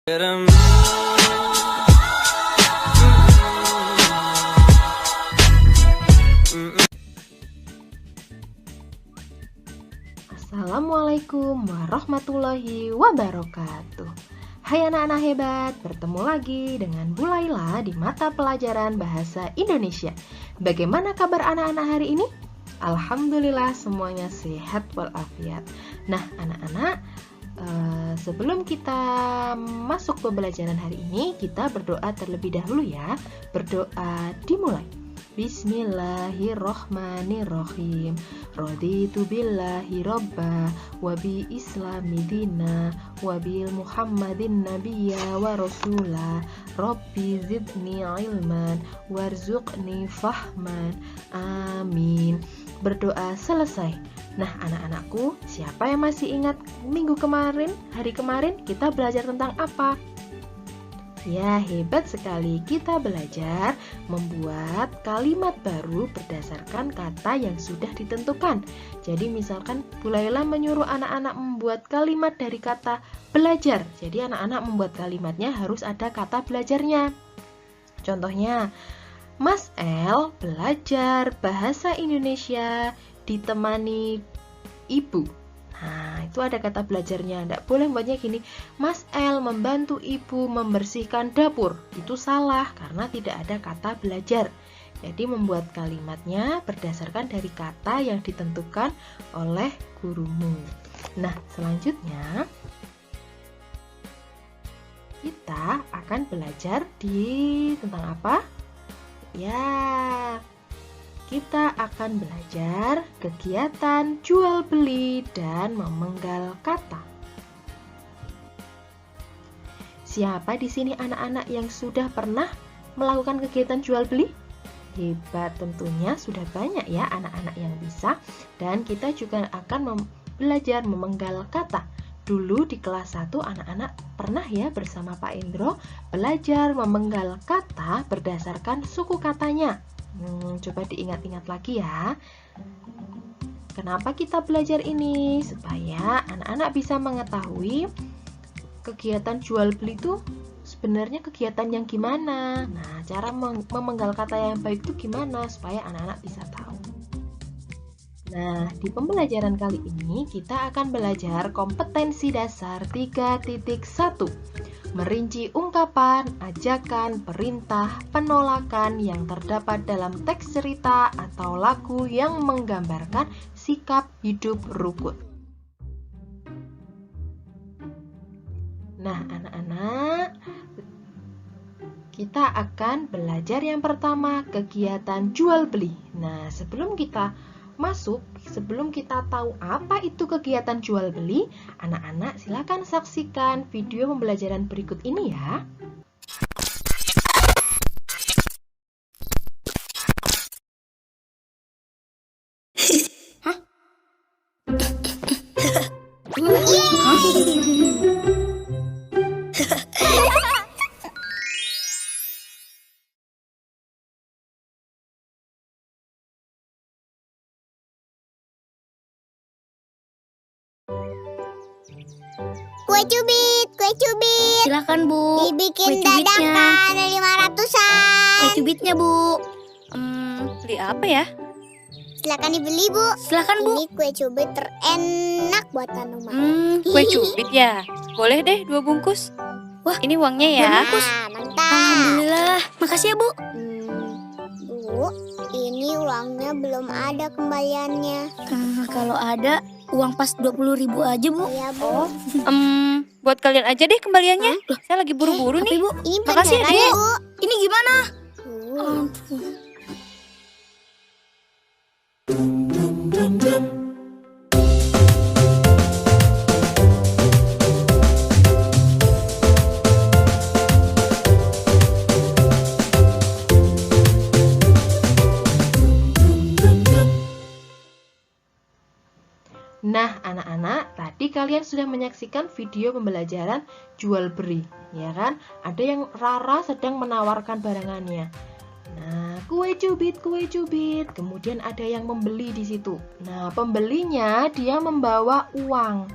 Assalamualaikum warahmatullahi wabarakatuh. Hai anak-anak hebat, bertemu lagi dengan Bu Laila di mata pelajaran Bahasa Indonesia. Bagaimana kabar anak-anak hari ini? Alhamdulillah semuanya sehat walafiat. Nah anak-anak, sebelum kita masuk pembelajaran hari ini, kita berdoa terlebih dahulu ya. Berdoa dimulai. Bismillahirrohmanirrohim. Raditu billahi robba wa bi islami dina wa bil muhammadin nabiyya wa rasula. Rabbi zidni ilman warzuqni fahman. Amin. Berdoa selesai. Nah anak-anakku, siapa yang masih ingat hari kemarin kita belajar tentang apa? Ya, hebat sekali. Kita belajar membuat kalimat baru berdasarkan kata yang sudah ditentukan. Jadi misalkan Bu Laila menyuruh anak-anak membuat kalimat dari kata belajar. Jadi anak-anak membuat kalimatnya harus ada kata belajarnya. Contohnya, Mas El belajar bahasa Indonesia ditemani ibu. Nah, itu ada kata belajarnya. Tidak boleh buatnya gini, Mas El membantu ibu membersihkan dapur. Itu salah, karena tidak ada kata belajar. Jadi membuat kalimatnya berdasarkan dari kata yang ditentukan oleh gurumu. Nah, selanjutnya kita akan belajar tentang apa? Ya, kita akan belajar kegiatan jual beli dan memenggal kata. Siapa di sini anak-anak yang sudah pernah melakukan kegiatan jual beli? Hebat, tentunya sudah banyak ya anak-anak yang bisa. Dan kita juga akan belajar memenggal kata. Dulu di kelas 1 anak-anak pernah ya bersama Pak Indro belajar memenggal kata berdasarkan suku katanya. Coba diingat-ingat lagi ya. Kenapa kita belajar ini? Supaya anak-anak bisa mengetahui kegiatan jual beli itu sebenarnya kegiatan yang gimana. Nah, cara memenggal kata yang baik itu gimana supaya anak-anak bisa tahu. Nah, di pembelajaran kali ini kita akan belajar kompetensi dasar 3.1. Merinci ungkapan, ajakan, perintah, penolakan yang terdapat dalam teks cerita atau lagu yang menggambarkan sikap hidup rukun. Nah, anak-anak, kita akan belajar yang pertama, kegiatan jual beli. Nah, sebelum kita tahu apa itu kegiatan jual beli, anak-anak silakan saksikan video pembelajaran berikut ini ya. Hah? Kue cubit. Silakan Bu. Dibikin Kue cubitnya. dadakan 500-an. Kue cubitnya Bu. Beli apa ya? Silakan dibeli Bu. Silakan Bu. Ini kue cubit terenak buatan rumah. Kue cubit ya. Boleh deh 2 bungkus. Wah, ini uangnya ya. 2 bungkus. Mantap. Alhamdulillah. Makasih ya Bu. Bu, ini uangnya belum ada kembaliannya. Kalau ada uang pas 20.000 aja Bu. Iya Bu. Buat kalian aja deh kembaliannya. Saya lagi buru-buru nih. Bu, ini Makasih ya, pelajaran Dek. Bu. Ini gimana? Tuh. Nah, anak-anak, tadi kalian sudah menyaksikan video pembelajaran jual beli, ya kan? Ada yang Rara sedang menawarkan barangannya. Nah, kue cubit. Kemudian ada yang membeli di situ. Nah, pembelinya dia membawa uang.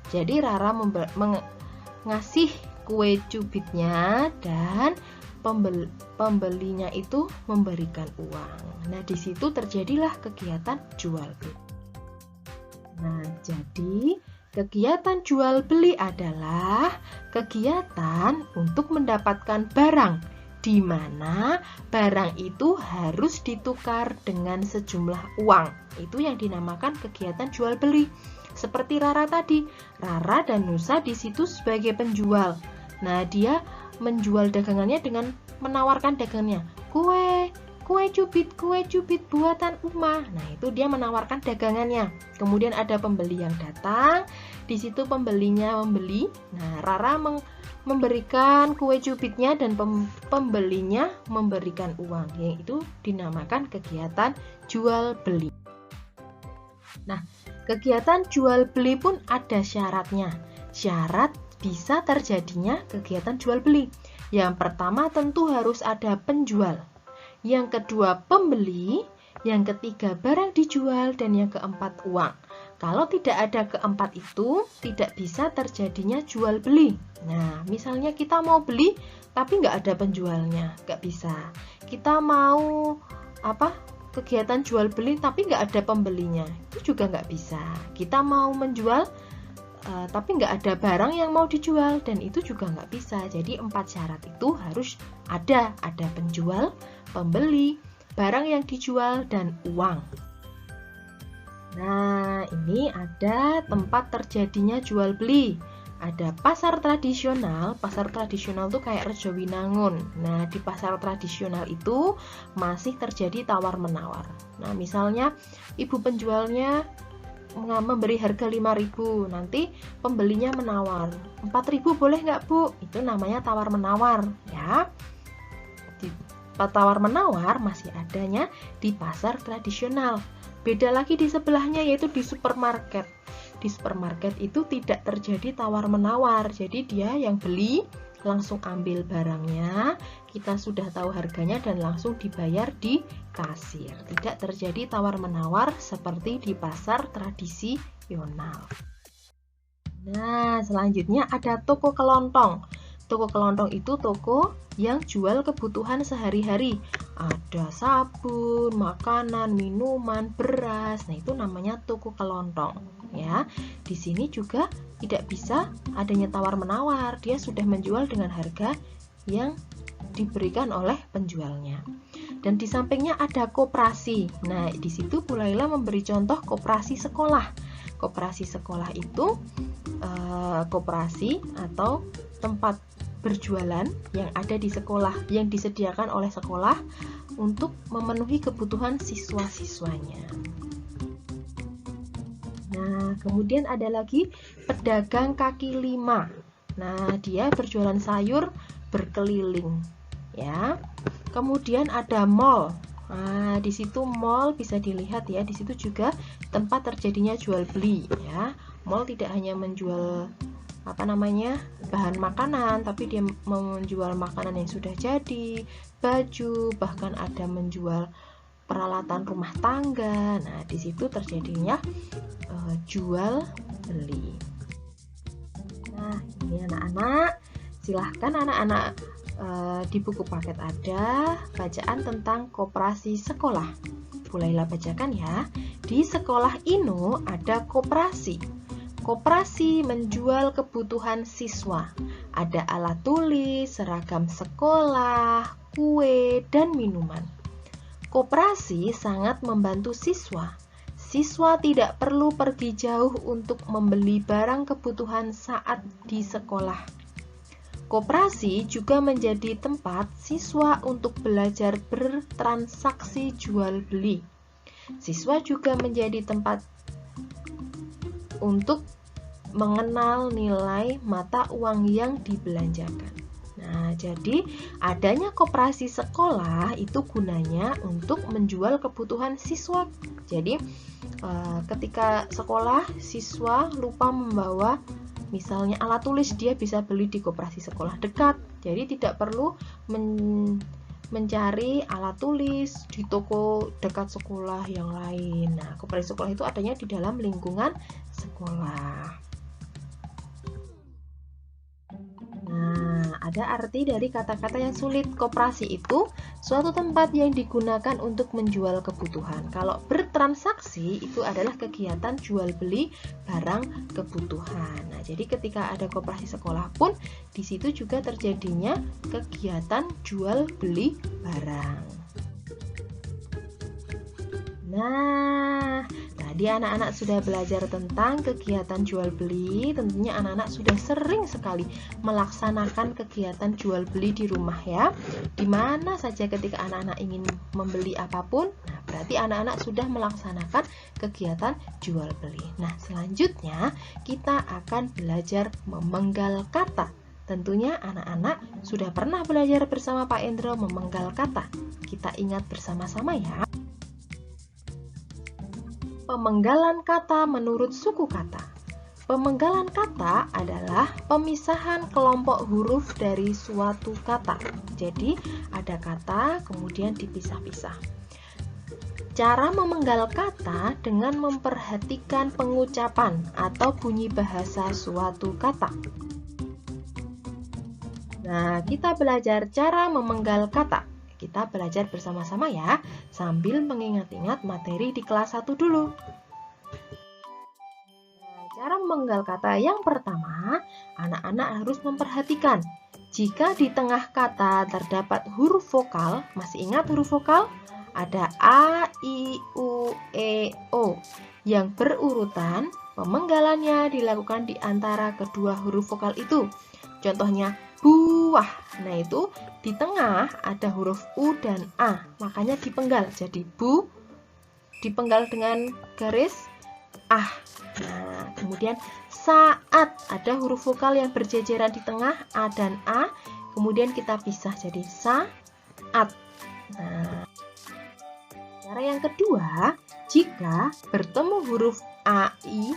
Jadi Rara ngasih kue cubitnya dan pembelinya itu memberikan uang. Nah, di situ terjadilah kegiatan jual beli. Nah, jadi kegiatan jual beli adalah kegiatan untuk mendapatkan barang, di mana barang itu harus ditukar dengan sejumlah uang. Itu yang dinamakan kegiatan jual beli. Seperti Rara tadi, Rara dan Nusa di situ sebagai penjual. Nah, dia menjual dagangannya dengan menawarkan dagangannya. Kue cubit buatan Uma. Nah, itu dia menawarkan dagangannya. Kemudian ada pembeli yang datang. Di situ pembelinya membeli. Nah, Rara memberikan kue cubitnya dan pembelinya memberikan uang. Yaitu dinamakan kegiatan jual beli. Nah, kegiatan jual beli pun ada syaratnya. Syarat bisa terjadinya kegiatan jual beli. Yang pertama tentu harus ada penjual. Yang kedua pembeli, yang ketiga barang dijual, dan yang keempat uang. Kalau tidak ada keempat itu, tidak bisa terjadinya jual beli. Nah, misalnya kita mau beli, tapi nggak ada penjualnya, nggak bisa. Kita mau kegiatan jual beli, tapi nggak ada pembelinya, itu juga nggak bisa. Kita mau menjual, tapi nggak ada barang yang mau dijual, dan itu juga nggak bisa. Jadi 4 syarat itu harus ada penjual, pembeli, barang yang dijual, dan uang. Nah, ini ada tempat terjadinya jual beli. Ada pasar tradisional. Pasar tradisional itu kayak Rejowinangun. Nah, di pasar tradisional itu masih terjadi tawar-menawar. Nah, misalnya ibu penjualnya memberi harga 5.000, nanti pembelinya menawar 4.000 boleh nggak Bu? Itu namanya tawar-menawar ya. Tawar-menawar masih adanya di pasar tradisional. Beda lagi di sebelahnya, yaitu di supermarket. Di supermarket itu tidak terjadi tawar-menawar. Jadi dia yang beli langsung ambil barangnya, kita sudah tahu harganya dan langsung dibayar di kasir. Tidak terjadi tawar-menawar seperti di pasar tradisional. Nah, selanjutnya ada toko kelontong. Toko kelontong itu toko yang jual kebutuhan sehari-hari. Ada sabun, makanan, minuman, beras. Nah, itu namanya toko kelontong ya. Di sini juga tidak bisa adanya tawar-menawar. Dia sudah menjual dengan harga yang diberikan oleh penjualnya. Dan di sampingnya ada koperasi. Nah, di situ Bu Laila memberi contoh koperasi sekolah. Koperasi sekolah itu koperasi atau tempat berjualan yang ada di sekolah, yang disediakan oleh sekolah untuk memenuhi kebutuhan siswa-siswanya. Nah, kemudian ada lagi pedagang kaki lima. Nah, dia berjualan sayur berkeliling ya. Kemudian ada mall. Nah, di situ mall bisa dilihat ya, di situ juga tempat terjadinya jual beli ya. Mall tidak hanya menjual bahan makanan, tapi dia menjual makanan yang sudah jadi, baju, bahkan ada menjual peralatan rumah tangga. Nah, di situ terjadinya jual beli. Nah, ini anak-anak, silahkan anak-anak di buku paket ada bacaan tentang koperasi sekolah. Bu Laila bacakan ya. Di sekolah Ino ada koperasi. Koperasi menjual kebutuhan siswa. Ada alat tulis, seragam sekolah, kue, dan minuman. Koperasi sangat membantu siswa. Siswa tidak perlu pergi jauh untuk membeli barang kebutuhan saat di sekolah. Koperasi juga menjadi tempat siswa untuk belajar bertransaksi jual beli. Siswa juga menjadi tempat untuk mengenal nilai mata uang yang dibelanjakan. Nah, jadi adanya koperasi sekolah itu gunanya untuk menjual kebutuhan siswa. Jadi ketika sekolah, siswa lupa membawa misalnya alat tulis, dia bisa beli di koperasi sekolah dekat. Jadi tidak perlu mencari alat tulis di toko dekat sekolah yang lain. Nah, koperasi sekolah itu adanya di dalam lingkungan sekolah. Nah, ada arti dari kata-kata yang sulit. Koperasi itu suatu tempat yang digunakan untuk menjual kebutuhan. Kalau bertransaksi itu adalah kegiatan jual beli barang kebutuhan. Nah, jadi ketika ada koperasi sekolah pun di situ juga terjadinya kegiatan jual beli barang. Nah, tadi anak-anak sudah belajar tentang kegiatan jual beli. Tentunya anak-anak sudah sering sekali melaksanakan kegiatan jual beli di rumah ya. Di mana saja ketika anak-anak ingin membeli apapun, nah berarti anak-anak sudah melaksanakan kegiatan jual beli. Nah, selanjutnya kita akan belajar memenggal kata. Tentunya anak-anak sudah pernah belajar bersama Pak Endro memenggal kata. Kita ingat bersama-sama ya. Pemenggalan kata menurut suku kata. Pemenggalan kata adalah pemisahan kelompok huruf dari suatu kata. Jadi, ada kata kemudian dipisah-pisah. Cara memenggal kata dengan memperhatikan pengucapan atau bunyi bahasa suatu kata. Nah, kita belajar cara memenggal kata. Kita belajar bersama-sama ya, sambil mengingat-ingat materi di kelas 1 dulu. Nah, cara memenggal kata yang pertama, anak-anak harus memperhatikan. Jika di tengah kata terdapat huruf vokal, masih ingat huruf vokal? Ada A, I, U, E, O. Yang berurutan, pemenggalannya dilakukan di antara kedua huruf vokal itu. Contohnya, buah. Nah, itu di tengah ada huruf U dan A, makanya dipenggal. Jadi bu dipenggal dengan garis ah. Nah, kemudian saat ada huruf vokal yang berjejeran di tengah A dan A, kemudian kita pisah jadi saat. Nah, cara yang kedua, jika bertemu huruf AI,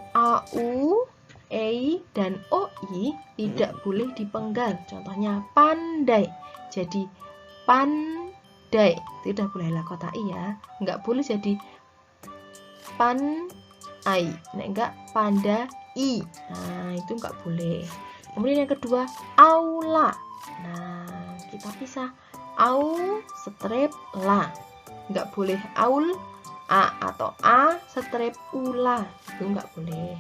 AU, E dan OI tidak boleh dipenggal. Contohnya pandai. Jadi pandai. Tidak boleh lakotai ya. Nggak boleh jadi pandai. Nah, enggak pandai. Nah, itu nggak boleh. Kemudian yang kedua, aula. Nah, kita pisah. Au strip la. Nggak boleh aul a atau a strip ula. Itu nggak boleh.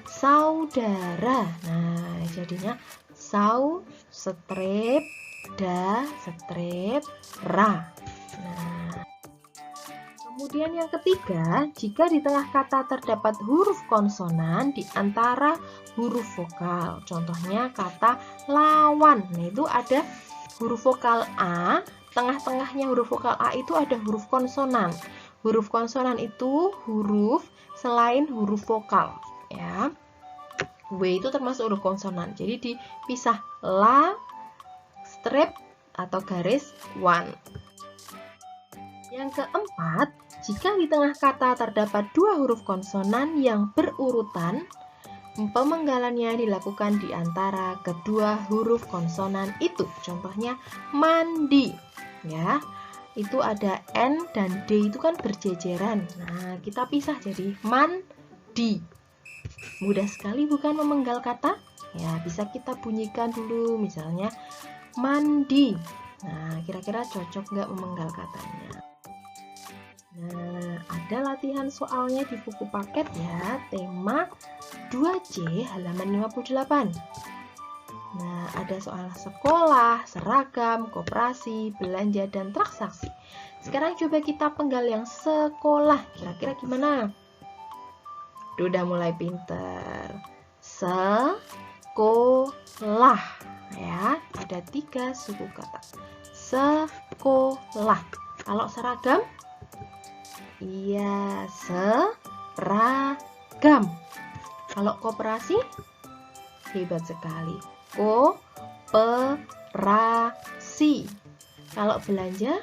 Saudara. Nah, jadinya sau strip da strip ra. Nah, kemudian yang ketiga, jika di tengah kata terdapat huruf konsonan di antara huruf vokal. Contohnya kata lawan. Nah, itu ada huruf vokal A, tengah-tengahnya huruf vokal A itu ada huruf konsonan. Huruf konsonan itu huruf selain huruf vokal. Ya, W itu termasuk huruf konsonan, jadi dipisah la strip atau garis one. Yang keempat, jika di tengah kata terdapat dua huruf konsonan yang berurutan, pemenggalannya dilakukan di antara kedua huruf konsonan itu. Contohnya mandi, ya, itu ada N dan D itu kan berjejeran. Nah, kita pisah jadi mandi. Mudah sekali bukan memenggal kata? Ya, bisa kita bunyikan dulu, misalnya mandi. Nah, kira-kira cocok nggak memenggal katanya? Nah, ada latihan soalnya di buku paket ya, tema 2C halaman 58. Nah, ada soal sekolah, seragam, koperasi, belanja, dan transaksi. Sekarang coba kita penggal yang sekolah. Kira-kira gimana? Udah mulai pinter. Sekolah. Ya, ada 3 suku kata. Sekolah. Kalau seragam? Iya, seragam. Kalau koperasi? Hebat sekali. Koperasi. Kalau belanja?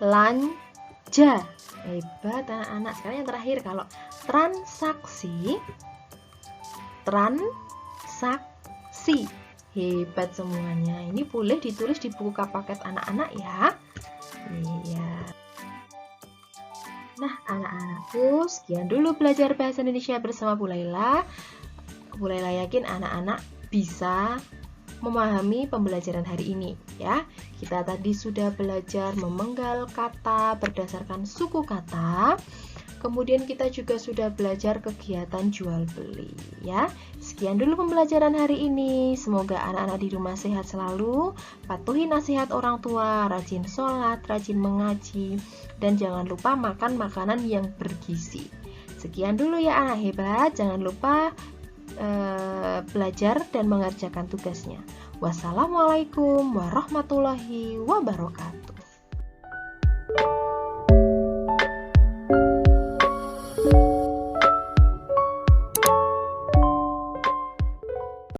Belanja. Hebat anak-anak. Sekarang yang terakhir, kalau transaksi. Transaksi. Hebat semuanya. Ini boleh ditulis di buku paket anak-anak ya. Iya. Nah, anak-anakku, sekian dulu belajar bahasa Indonesia bersama Bu Laila. Mulailah yakin anak-anak bisa memahami pembelajaran hari ini ya. Kita tadi sudah belajar memenggal kata berdasarkan suku kata. Kemudian kita juga sudah belajar kegiatan jual beli ya. Sekian dulu pembelajaran hari ini. Semoga anak-anak di rumah sehat selalu, patuhi nasihat orang tua, rajin sholat, rajin mengaji, dan jangan lupa makan makanan yang bergizi. Sekian dulu ya anak hebat. Jangan lupa belajar dan mengerjakan tugasnya. Wassalamualaikum warahmatullahi wabarakatuh.